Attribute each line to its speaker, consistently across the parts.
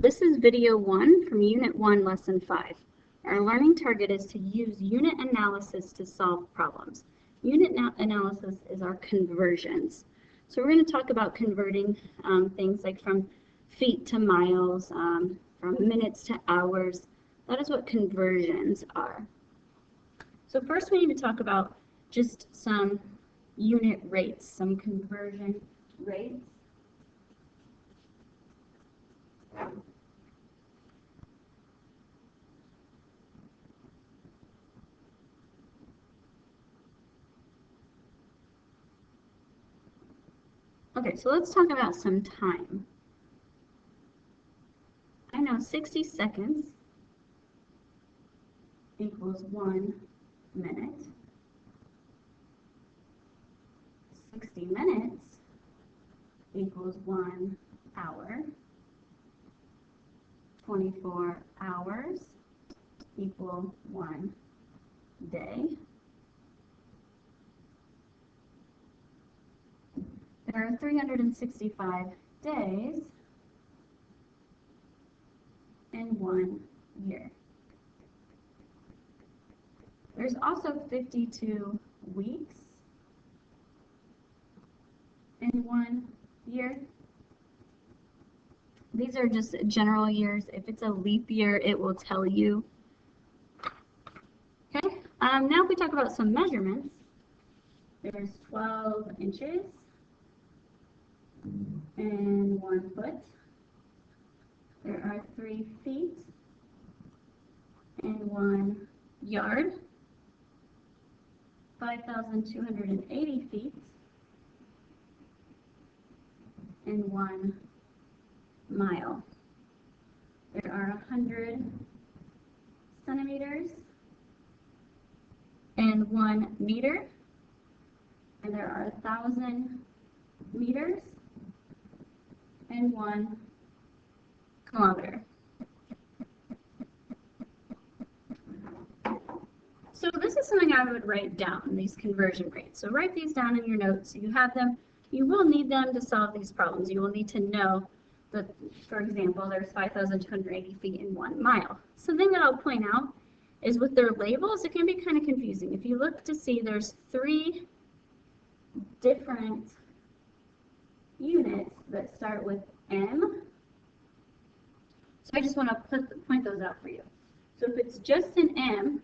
Speaker 1: This is video 1 from Unit 1, Lesson 5. Our learning target is to use unit analysis to solve problems. Unit analysis is our conversions. So we're going to talk about converting things like from feet to miles, from minutes to hours. That is what conversions are. So first we need to talk about just some unit rates, some conversion rates. Okay, so let's talk about some time. I know 60 seconds equals 1 minute. 60 minutes equals 1 hour. 24 hours equal 1 day. There are 365 days in 1 year. There's also 52 weeks in 1 year. These are just general years. If it's a leap year, it will tell you. Okay, now if we talk about some measurements, there's 12 inches and 1 foot. There are 3 feet and 1 yard, 5,280 feet and 1 mile. There are 100 centimeters and 1 meter, and there are 1,000 meters and 1 kilometer. So this is something I would write down, these conversion rates. So write these down in your notes so you have them. You will need them to solve these problems. You will need to know that, for example, there's 5,280 feet in 1 mile. Something that I'll point out is with their labels, it can be kind of confusing. If you look to see, there's 3 different units that start with M. So I just want to point those out for you. So if it's just an M,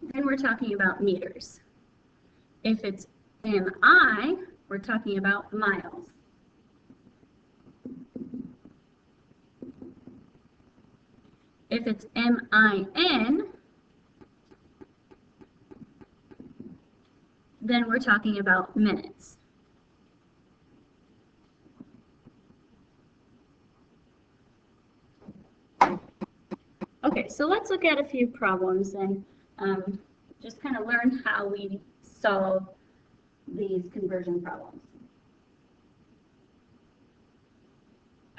Speaker 1: then we're talking about meters. If it's MI, we're talking about miles. If it's MIN, then we're talking about minutes. Okay, so let's look at a few problems and just kind of learn how we solve these conversion problems.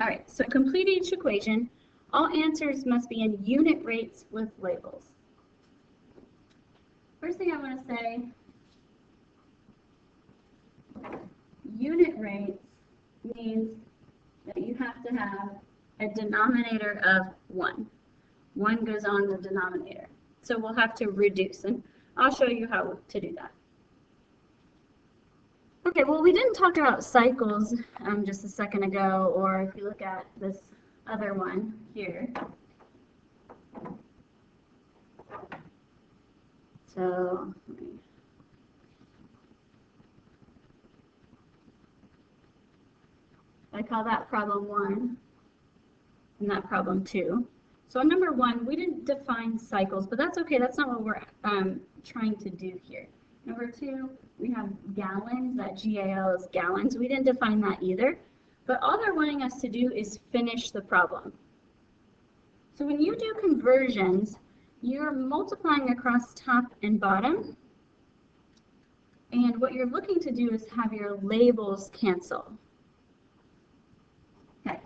Speaker 1: All right, so complete each equation. All answers must be in unit rates with labels. First thing I want to say, unit rates means that you have to have a denominator of 1. 1 goes on the denominator. So we'll have to reduce, and I'll show you how to do that. Okay, well, we didn't talk about cycles just a second ago, or if you look at this other one here. So, I call that problem 1 and that problem 2. So on number 1, we didn't define cycles, but that's okay. That's not what we're trying to do here. Number 2, we have gallons. That GAL is gallons. We didn't define that either. But all they're wanting us to do is finish the problem. So when you do conversions, you're multiplying across top and bottom. And what you're looking to do is have your labels cancel. Okay.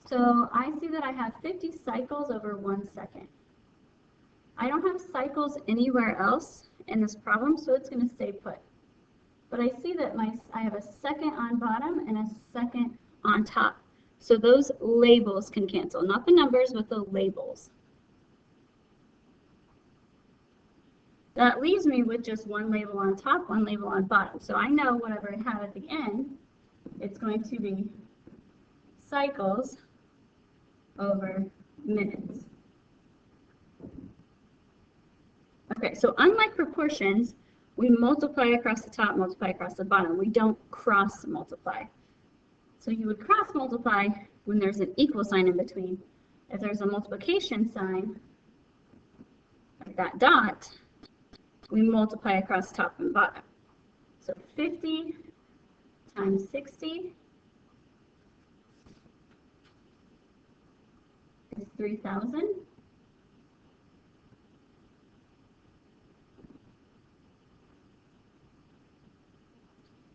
Speaker 1: So I see that I have 50 cycles over 1 second. I don't have cycles anywhere else in this problem, so it's going to stay put. but I see that I have a second on bottom and a second on top. So those labels can cancel, not the numbers, but the labels. That leaves me with just one label on top, one label on bottom. So I know whatever I have at the end, it's going to be cycles over minutes. Okay, so unlike proportions, we multiply across the top, multiply across the bottom. We don't cross multiply. So you would cross multiply when there's an equal sign in between. If there's a multiplication sign, like that dot, we multiply across top and bottom. So 50 times 60 is 3,000.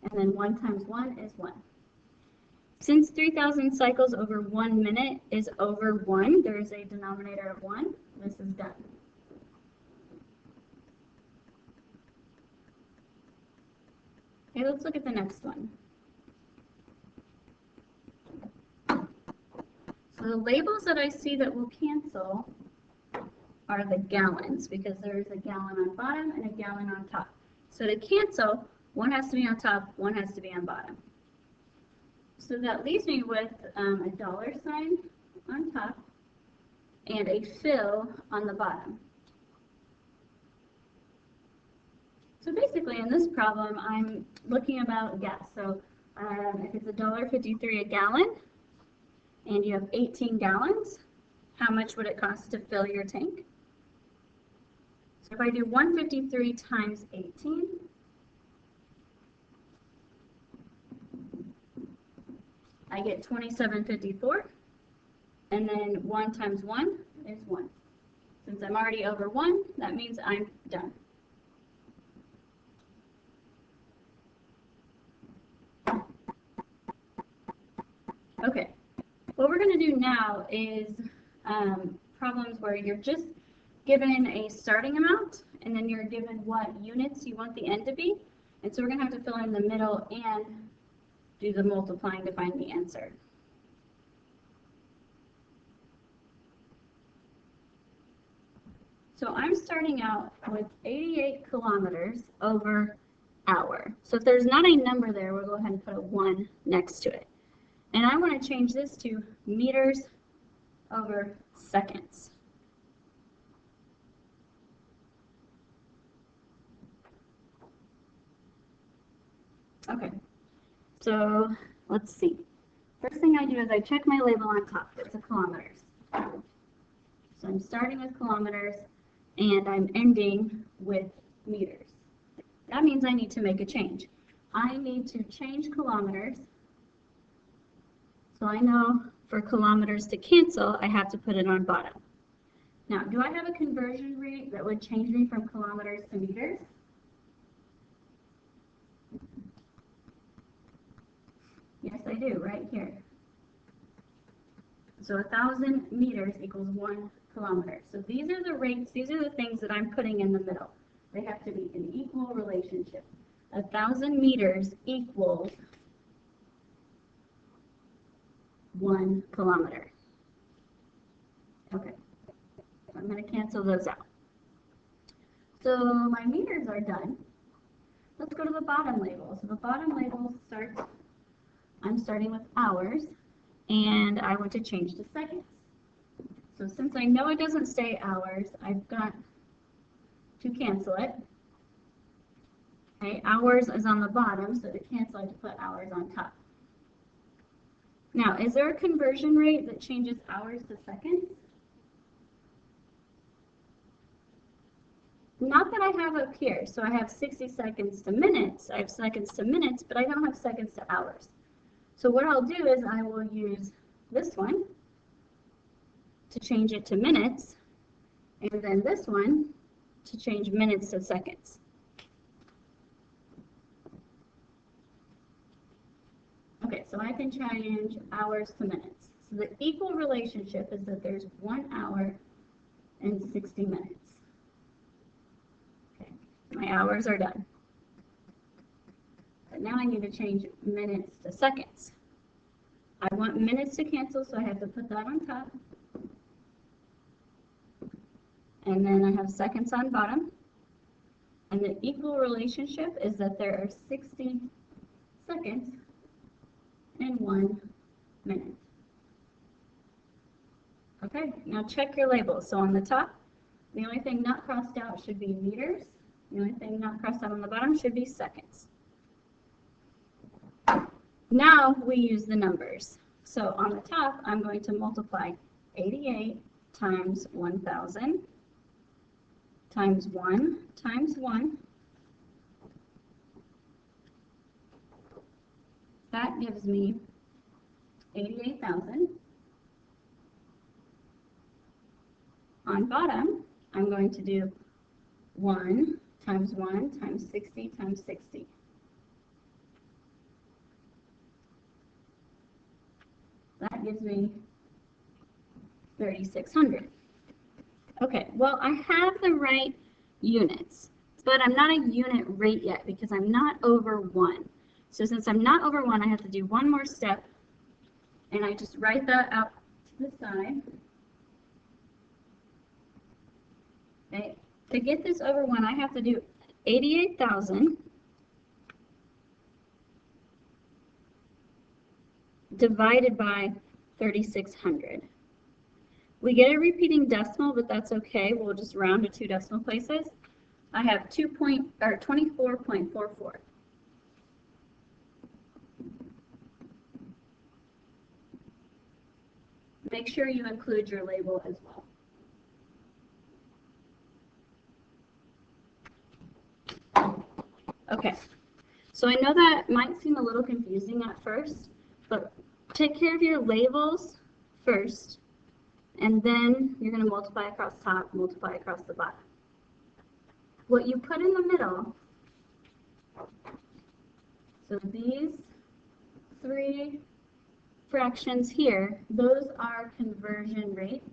Speaker 1: And then 1 times 1 is 1. Since 3,000 cycles over 1 minute is over 1, there is a denominator of 1. This is done. Okay, let's look at the next one. So the labels that I see that will cancel are the gallons, because there's a gallon on bottom and a gallon on top. So to cancel, one has to be on top, one has to be on bottom. So that leaves me with a dollar sign on top and a fill on the bottom. So basically in this problem, I'm looking about gas. So if it's $1.53 a gallon and you have 18 gallons, how much would it cost to fill your tank? So if I do 153 times 18, I get 27.54, and then 1 times 1 is 1. Since I'm already over 1, that means I'm done. Okay, what we're going to do now is problems where you're just given a starting amount, and then you're given what units you want the end to be. And so we're going to have to fill in the middle and do the multiplying to find the answer. So I'm starting out with 88 kilometers over hour. So if there's not a number there, we'll go ahead and put a 1 next to it. And I want to change this to meters over seconds. Okay, so let's see. First thing I do is I check my label on top. It's a kilometers. So I'm starting with kilometers and I'm ending with meters. That means I need to make a change. I need to change kilometers. So I know for kilometers to cancel, I have to put it on bottom. Now, do I have a conversion rate that would change me from kilometers to meters? Yes, I do, right here. So 1,000 meters equals 1 kilometer. So these are the rates, these are the things that I'm putting in the middle. They have to be an equal relationship. 1,000 meters equals 1 kilometer. Okay, I'm going to cancel those out. So my meters are done. Let's go to the bottom label. So the bottom label starts, I'm starting with hours, and I want to change to seconds. So since I know it doesn't say hours, I've got to cancel it. Okay, hours is on the bottom, so to cancel I have to put hours on top. Now, is there a conversion rate that changes hours to seconds? Not that I have up here. So I have 60 seconds to minutes. I have seconds to minutes, but I don't have seconds to hours. So what I'll do is I will use this one to change it to minutes, and then this one to change minutes to seconds. Okay, so I can change hours to minutes. So the equal relationship is that there's 1 hour and 60 minutes. Okay, my hours are done. But now I need to change minutes to seconds. I want minutes to cancel, so I have to put that on top. And then I have seconds on bottom. And the equal relationship is that there are 60 seconds in 1 minute. Okay, now check your labels. So on the top, the only thing not crossed out should be meters. The only thing not crossed out on the bottom should be seconds. Now we use the numbers. So on the top, I'm going to multiply 88 times 1,000 times 1 times 1. That gives me 88,000. On bottom, I'm going to do 1 times 1 times 60 times 60. That gives me 3,600. Okay, well, I have the right units, but I'm not a unit rate yet because I'm not over 1. So since I'm not over 1, I have to do one more step, and I just write that out to the side. Okay, to get this over 1, I have to do 88,000 divided by 3,600. We get a repeating decimal, but that's okay. We'll just round to 2 decimal places. I have 24.44. Make sure you include your label as well. Okay, so I know that might seem a little confusing at first, but take care of your labels first, and then you're going to multiply across top, multiply across the bottom. What you put in the middle, so these 3 fractions here, those are conversion rates.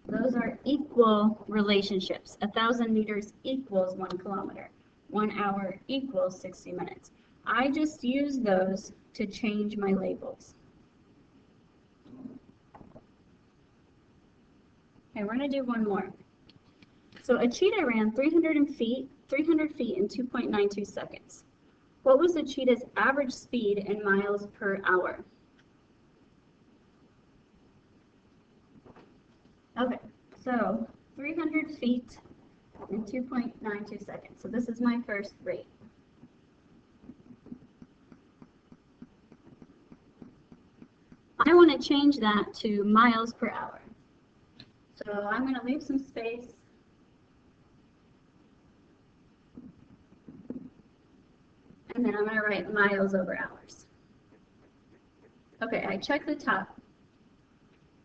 Speaker 1: Those are equal relationships. 1,000 meters equals 1 kilometer. 1 hour equals 60 minutes. I just use those to change my labels. Okay, we're going to do one more. So a cheetah ran 300 feet in 2.92 seconds. What was the cheetah's average speed in miles per hour? Okay, so 300 feet in 2.92 seconds. So this is my first rate. I want to change that to miles per hour. So I'm going to leave some space. And then I'm going to write miles over hours. Okay, I check the top.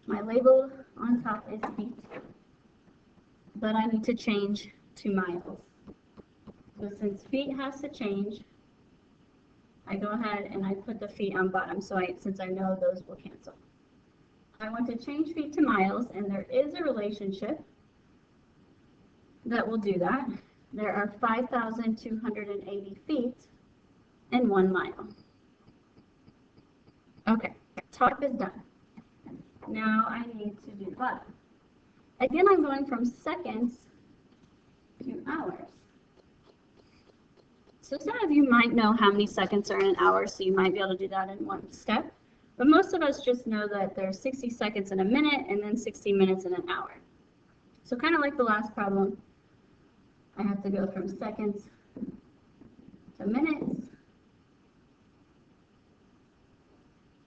Speaker 1: My label on top is feet, but I need to change to miles. So since feet has to change, I go ahead and I put the feet on bottom, so since I know those will cancel. I want to change feet to miles, and there is a relationship that will do that. There are 5,280 feet in 1 mile. Okay, top is done. Now I need to do bottom. Again, I'm going from seconds to hours. So some of you might know how many seconds are in an hour, so you might be able to do that in one step. But most of us just know that there's 60 seconds in a minute and then 60 minutes in an hour. So kind of like the last problem, I have to go from seconds to minutes,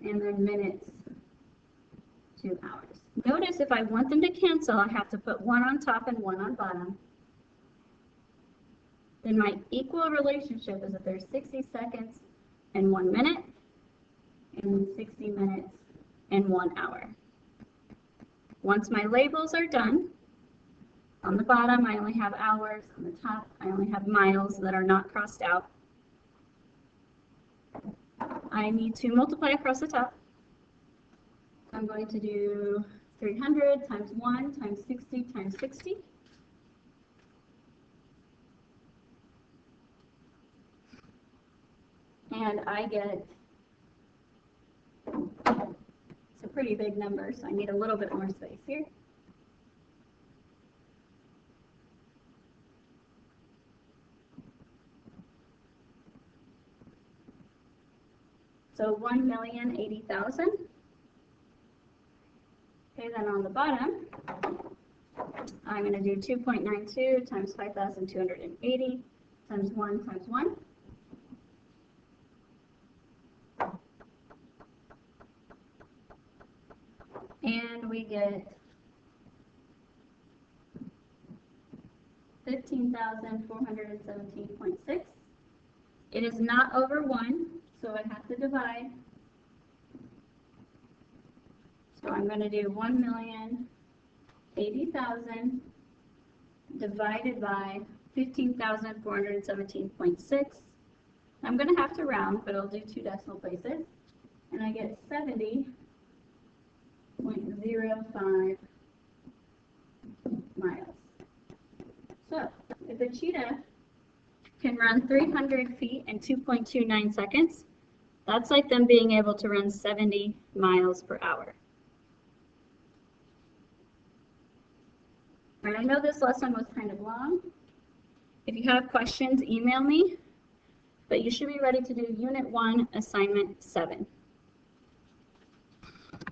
Speaker 1: and then minutes to hours. Notice if I want them to cancel, I have to put 1 on top and 1 on bottom. Then my equal relationship is that there's 60 seconds in 1 minute, and 60 minutes in 1 hour. Once my labels are done, on the bottom I only have hours, on the top I only have miles that are not crossed out. I need to multiply across the top. I'm going to do 300 times 1 times 60 times 60. I get, it's a pretty big number, so I need a little bit more space here. So 1,080,000. Okay, then on the bottom, I'm going to do 2.92 times 5,280 times 1 times 1. And we get 15,417.6. It is not over 1, so I have to divide. So I'm going to do 1,080,000 divided by 15,417.6. I'm going to have to round, but I'll do 2 decimal places. And I get 70.05 miles. So if a cheetah can run 300 feet in 2.29 seconds, that's like them being able to run 70 miles per hour. And I know this lesson was kind of long. If you have questions, email me, but you should be ready to do Unit 1, Assignment 7.